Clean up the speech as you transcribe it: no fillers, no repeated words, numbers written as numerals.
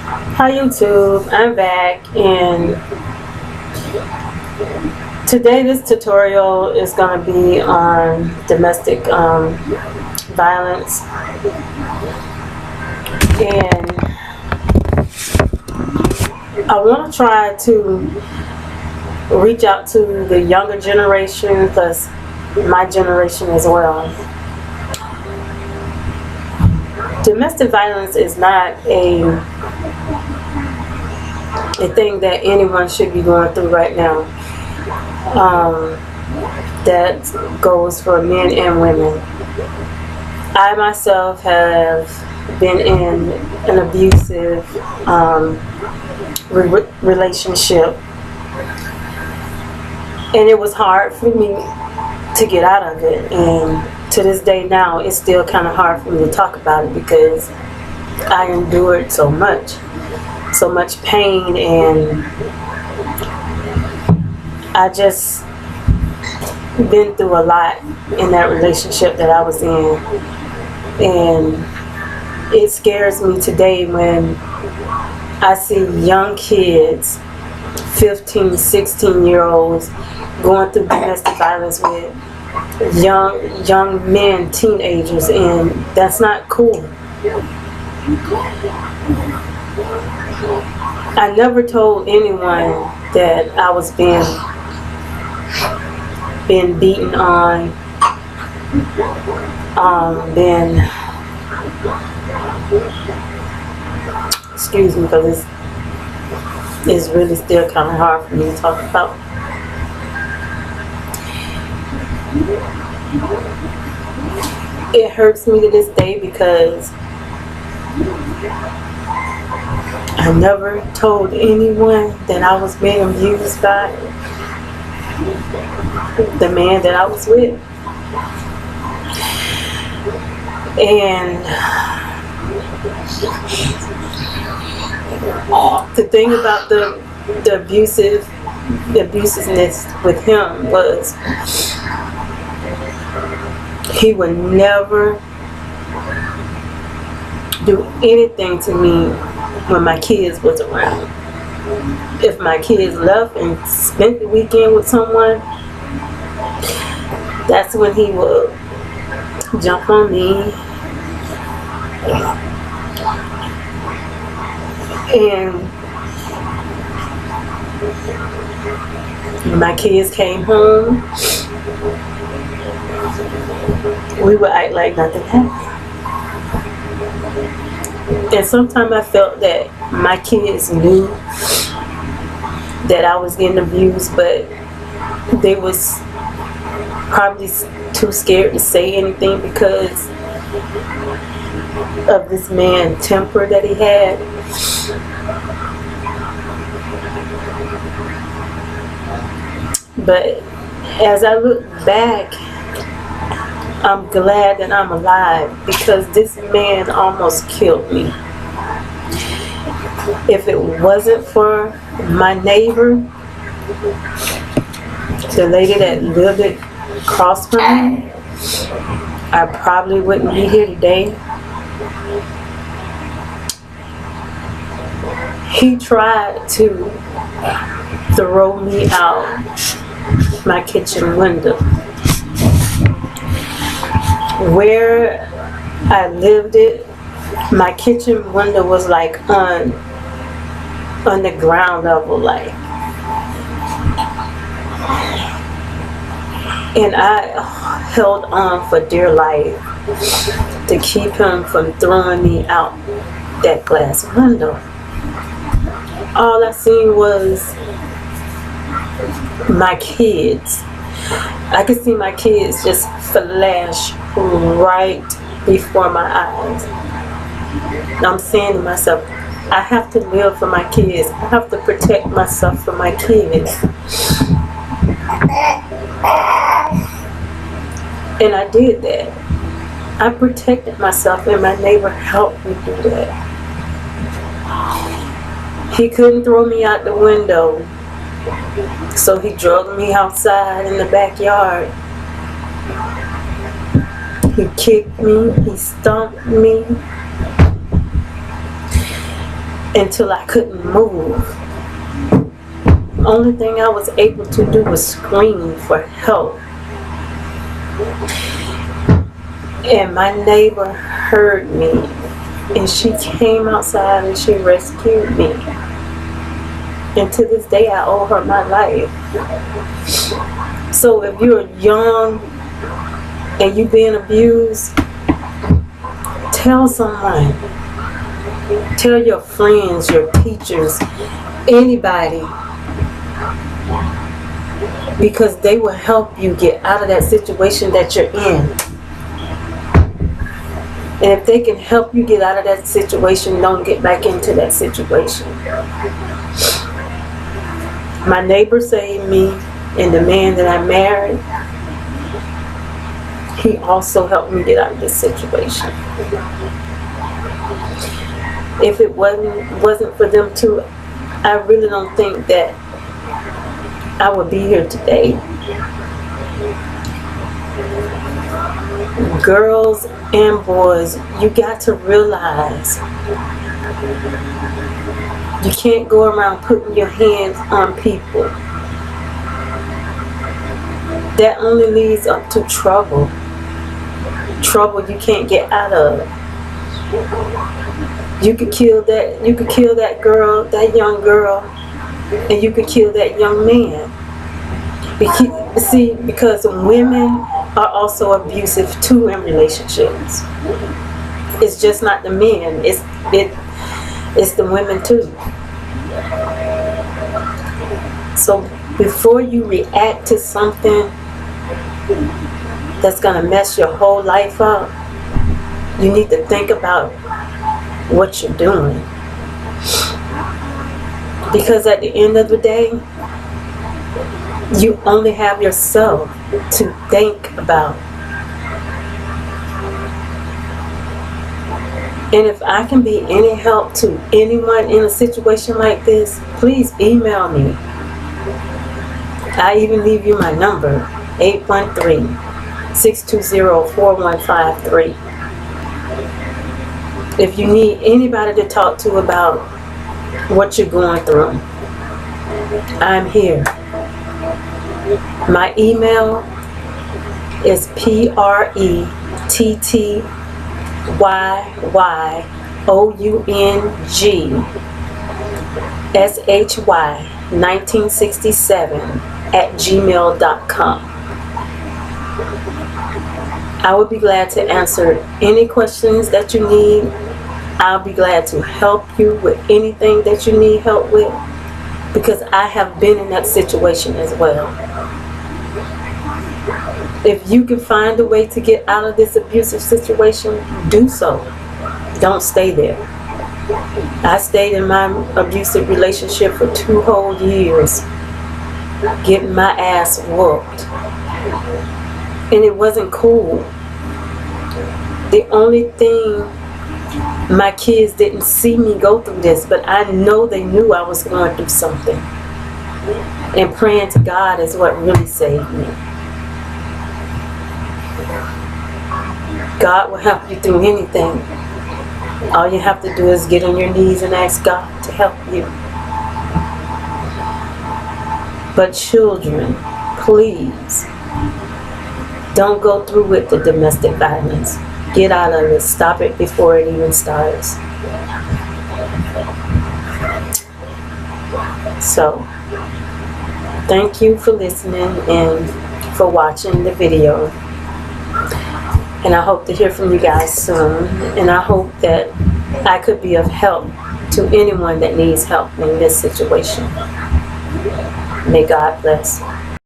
Hi YouTube, I'm back, and today this tutorial is going to be on domestic violence, and I want to try to reach out to the younger generation, plus my generation as well. Domestic violence is not a thing that anyone should be going through right now. That goes for men and women. I myself have been in an abusive relationship, and it was hard for me to get out of it, and to this day now it's still kind of hard for me to talk about it because I endured so much pain, and I just been through a lot in that relationship that I was in, and it scares me today when I see young kids, 15, 16-year-olds going through domestic violence with young men, teenagers, and that's not cool. I never told anyone that I was being beaten on, excuse me, because it's really still kind of hard for me to talk about. It hurts me to this day because I never told anyone that I was being abused by the man that I was with. And the thing about the abusiveness with him was he would never do anything to me when my kids was around. If my kids left and spent the weekend with someone, that's when he would jump on me. And when my kids came home, we would act like nothing happened. And sometimes I felt that my kids knew that I was getting abused, but they was probably too scared to say anything because of this man's temper that he had. But as I look back, I'm glad that I'm alive because this man almost killed me. If it wasn't for my neighbor, the lady that lived across from me, I probably wouldn't be here today. He tried to throw me out my kitchen window. Where I lived my kitchen window was like on the ground level, like, and I held on for dear life to keep him from throwing me out that glass window. All I seen was my kids. I could see my kids just flash right before my eyes. I'm saying to myself, I have to live for my kids. I have to protect myself from my kids. And I did that. I protected myself, and my neighbor helped me do that. He couldn't throw me out the window, so he drugged me outside in the backyard. He kicked me, he stomped me, until I couldn't move. Only thing I was able to do was scream for help. And my neighbor heard me, and she came outside and she rescued me. And to this day, I owe her my life. So if you're young and you're being abused, tell someone. Tell your friends, your teachers, anybody. Because they will help you get out of that situation that you're in. And if they can help you get out of that situation, don't get back into that situation. My neighbor saved me, and the man that I married, he also helped me get out of this situation. If it wasn't for them two, I really don't think that I would be here today. Girls and boys, you got to realize you can't go around putting your hands on people. That only leads up to trouble. Trouble you can't get out of. You could kill that girl, that young girl, and you could kill that young man. Because women are also abusive too in relationships. It's just not the men. It's the women too. So before you react to something that's gonna mess your whole life up, you need to think about what you're doing. Because at the end of the day, you only have yourself to think about. And if I can be any help to anyone in a situation like this, please email me. I even leave you my number, 813-620-4153. If you need anybody to talk to about what you're going through, I'm here. My email is Prettyyoungshy1967@gmail.com. I would be glad to answer any questions that you need. I'll be glad to help you with anything that you need help with, because I have been in that situation as well. If you can find a way to get out of this abusive situation, do so. Don't stay there. I stayed in my abusive relationship for 2 whole years, getting my ass whooped. And it wasn't cool. The only thing, my kids didn't see me go through this, but I know they knew I was going through something. And praying to God is what really saved me. God will help you through anything. All you have to do is get on your knees and ask God to help you. But children, please, don't go through with the domestic violence. Get out of it. Stop it before it even starts. So, thank you for listening and for watching the video. And I hope to hear from you guys soon. And I hope that I could be of help to anyone that needs help in this situation. May God bless.